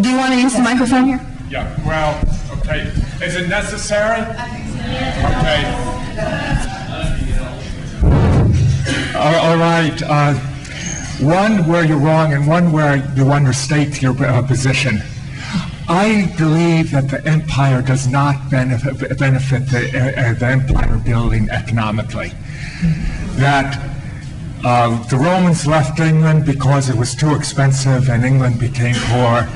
Do you want to use the microphone here? Yeah, well, okay. Is it necessary? Okay. All right. One where you're wrong and one where you understate your position. I believe that the empire does not benefit the empire building economically. That the Romans left England because it was too expensive and England became poor,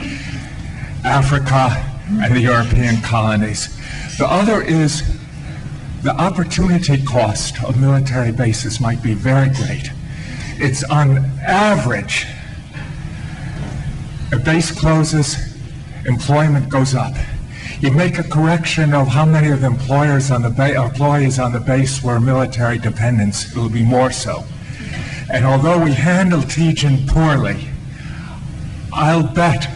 Africa and the European colonies. The other is the opportunity cost of military bases might be very great. It's on average, a base closes, employment goes up. You make a correction of how many of the employees on the base were military dependents, it will be more so. And although we handle Tejan poorly, I'll bet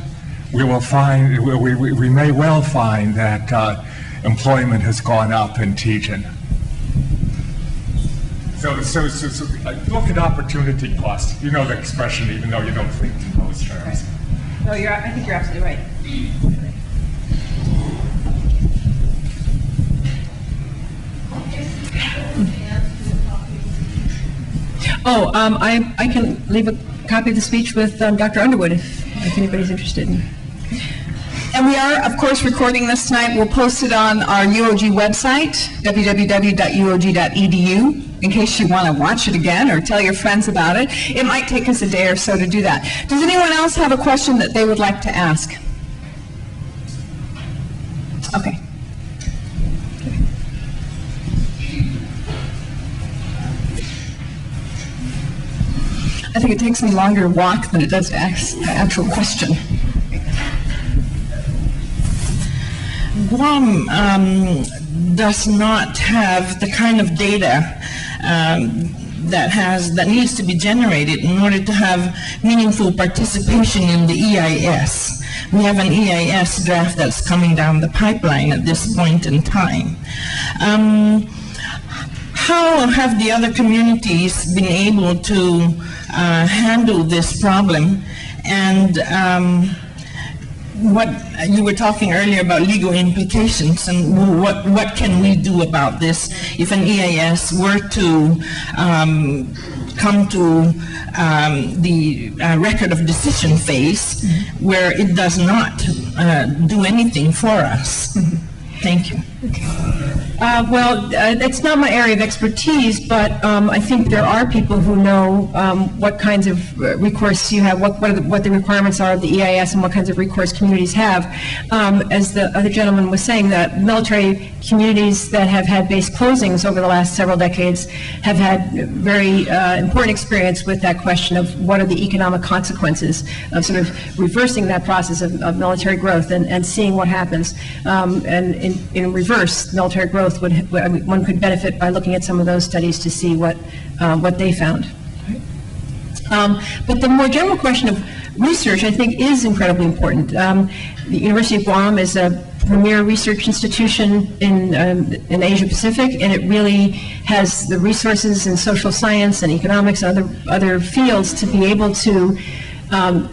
we will find, we may well find that employment has gone up in Tejan. So look at opportunity cost. You know the expression, even though you don't think in those terms. No, I think you're absolutely right. Oh, I can leave a copy of the speech with Dr. Underwood if anybody's interested. And we are, of course, recording this tonight. We'll post it on our UOG website, www.uog.edu, in case you want to watch it again or tell your friends about it. It might take us a day or so to do that. Does anyone else have a question that they would like to ask? Okay. I think it takes me longer to walk than it does to ask the actual question. Guam does not have the kind of data that needs to be generated in order to have meaningful participation in the EIS. We have an EIS draft that's coming down the pipeline at this point in time. How have the other communities been able to handle this problem? And what you were talking earlier about legal implications, and what can we do about this if an EIS were to come to the record of decision phase where it does not do anything for us? Thank you. Well, it's not my area of expertise, but I think there are people who know what kinds of recourse you have, what the requirements are of the EIS, and what kinds of recourse communities have. As the other gentleman was saying, that military communities that have had base closings over the last several decades have had very important experience with that question of what are the economic consequences of sort of reversing that process of military growth and seeing what happens. And in reverse, military growth one could benefit by looking at some of those studies to see what they found. But the more general question of research, I think, is incredibly important. The University of Guam is a premier research institution in Asia Pacific, and it really has the resources in social science and economics and other fields to be able to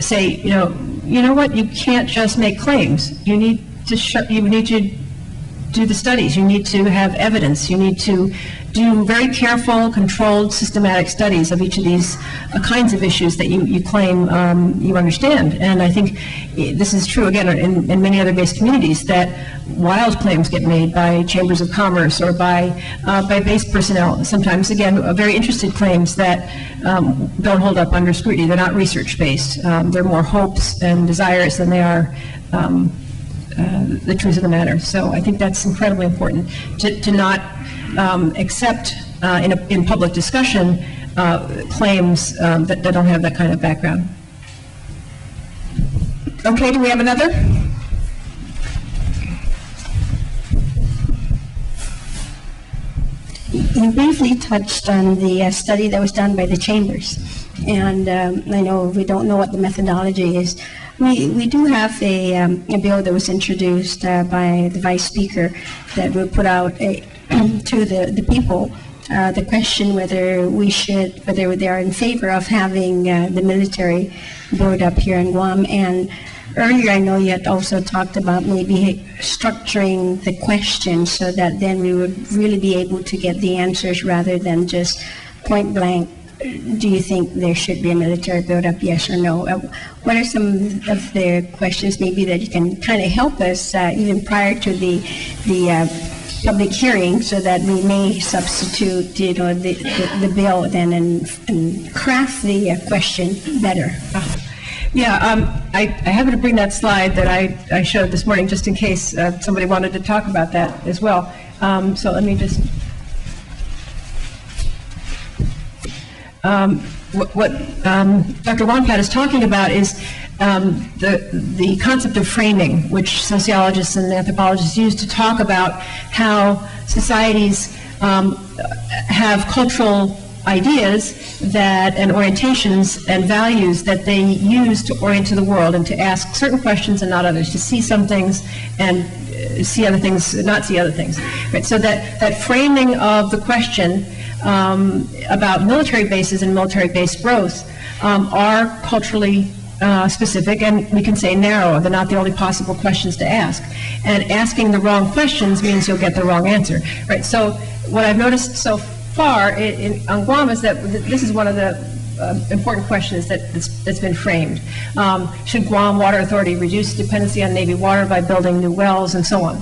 say, you know what, you can't just make claims. You need to do the studies. You need to have evidence. You need to do very careful, controlled, systematic studies of each of these kinds of issues that you claim you understand. And I think this is true, again, in many other base communities, that wild claims get made by chambers of commerce or by base personnel. Sometimes, again, very interested claims that don't hold up under scrutiny. They're not research-based. They're more hopes and desires than they are the truth of the matter. So I think that's incredibly important to not accept in public discussion claims that don't have that kind of background. Okay, do we have another? You briefly touched on the study that was done by the chambers, and I know we don't know what the methodology is. We do have a bill that was introduced by the Vice Speaker that will put out to the people the question whether they are in favor of having the military build-up here in Guam. And earlier, I know you had also talked about maybe structuring the questions so that then we would really be able to get the answers rather than just point blank. Do you think there should be a military buildup, yes or no? What are some of the questions maybe that you can kind of help us even prior to the public hearing, so that we may substitute, the bill then and craft the question better? Yeah, I happened to bring that slide that I showed this morning just in case somebody wanted to talk about that as well. So let me just... what Dr. Wonpat is talking about is the concept of framing, which sociologists and anthropologists use to talk about how societies have cultural ideas that and orientations and values that they use to orient to the world and to ask certain questions and not others, to see some things and see other things, not see other things. Right? So that framing of the question about military bases and military base growth are culturally specific, and we can say narrow. They're not the only possible questions to ask. And asking the wrong questions means you'll get the wrong answer. Right? So what I've noticed so far on Guam is that this is one of the important questions that's been framed. Should Guam Water Authority reduce dependency on Navy water by building new wells and so on?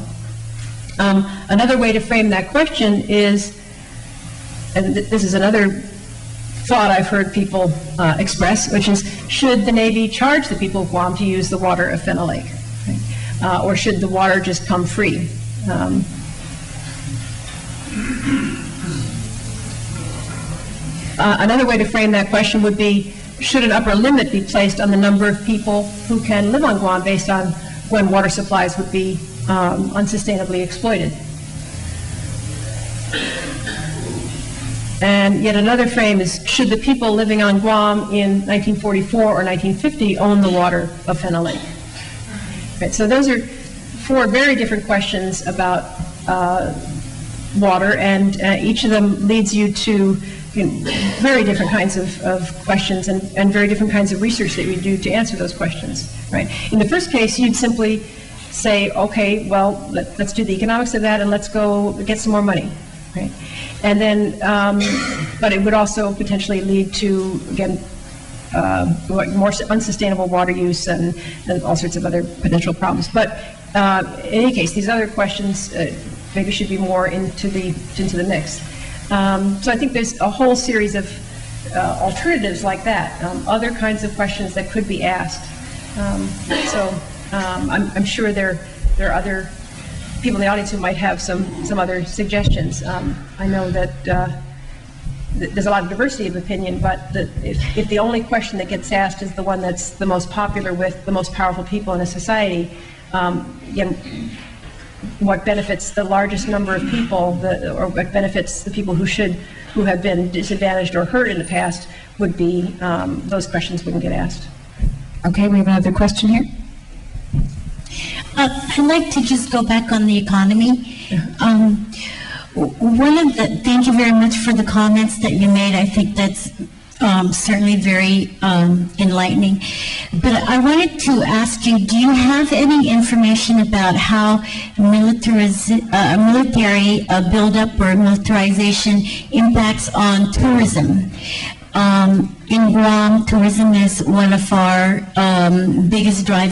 Another way to frame that question is, and this is another thought I've heard people express, which is, should the Navy charge the people of Guam to use the water of Fenno Lake? Right? Or should the water just come free? Another way to frame that question would be, should an upper limit be placed on the number of people who can live on Guam based on when water supplies would be unsustainably exploited? And yet another frame is, should the people living on Guam in 1944 or 1950 own the water of Fenno Lake? Right, so those are four very different questions about water, and each of them leads you to very different kinds of questions and very different kinds of research that we do to answer those questions. Right? In the first case, you'd simply say, okay, well, let's do the economics of that and let's go get some more money. Right? And then, but it would also potentially lead to, again, more unsustainable water use and all sorts of other potential problems. But in any case, these other questions maybe should be more into the mix. So I think there's a whole series of alternatives like that, other kinds of questions that could be asked. I'm sure there are other people in the audience who might have some other suggestions. I know that there's a lot of diversity of opinion, but if the only question that gets asked is the one that's the most popular with the most powerful people in a society, again, what benefits the largest number of people, or what benefits the people who have been disadvantaged or hurt in the past, would be those questions wouldn't get asked. Okay, we have another question here. I'd like to just go back on the economy. Thank you very much for the comments that you made. I think that's certainly very enlightening. But I wanted to ask you, do you have any information about how military buildup or militarization impacts on tourism? In Guam, tourism is one of our biggest drivers